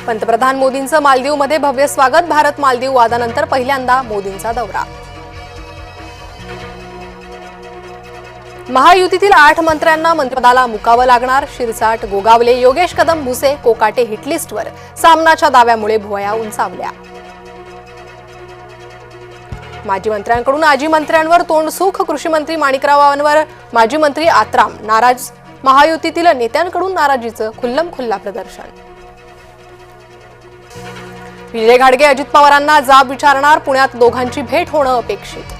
पंतप्रधान मोदींचं मालदीवमध्ये भव्य स्वागत. भारत मालदीव वादानंतर पहिल्यांदा मोदींचा दौरा. महायुतीतील 8 मंत्र्यांना मंत्रिपदाला मुकावं लागणार. शिरसाट, गोगावले, योगेश कदम, भुसे, कोकाटे हिटलिस्टवर. सामनाच्या दाव्यामुळे भुवया उंचावल्या. माजी मंत्र्यांकडून आजी मंत्र्यांवर तोंडसुख. कृषी मंत्री माणिकरावांवर माजी मंत्री आत्राम नाराज. महायुतीतील नेत्यांकडून नाराजीचं खुल्लम-खुल्ला प्रदर्शन. विजय घाडगे अजित पवारांना जाब विचारणार. पुण्यात दोघांची भेट होणं अपेक्षित.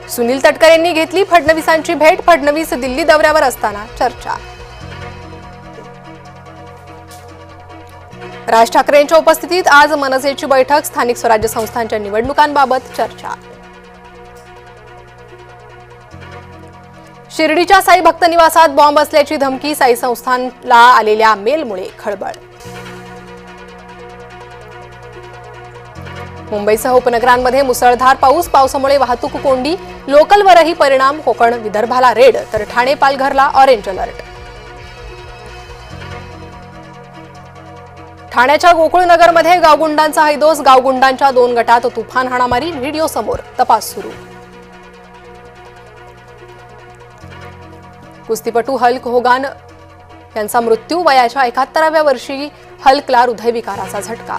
सुनील तटकरे यांनी घेतली फडणवीसांची भेट. फडणवीस दिल्ली दौऱ्यावर असताना चर्चा. राज ठाकरेंच्या उपस्थितीत आज मनसेची बैठक. स्थानिक स्वराज्य संस्थांच्या निवडणुकांबाबत चर्चा. शिर्डीच्या साई भक्त निवासात बॉम्ब असल्याची धमकी. साई संस्थानला आलेल्या मेलमुळे खळबळ. मुंबईसह उपनगरांमध्ये मुसळधार पाऊस. पावसामुळे वाहतूक कोंडी. लोकलवरही परिणाम. कोकण विदर्भाला रेड तर ठाणे पालघरला ऑरेंज अलर्ट. ठाण्याच्या गोकुळनगरमध्ये गावगुंडांचा हैदोस. गावगुंडांच्या 2 गटात तुफान हाणामारी. व्हिडिओ समोर. तपास सुरू. कुस्तीपटू हल्क होगान यांचा मृत्यू. वयाच्या 71व्या वर्षी हल्कला हृदयविकाराचा झटका.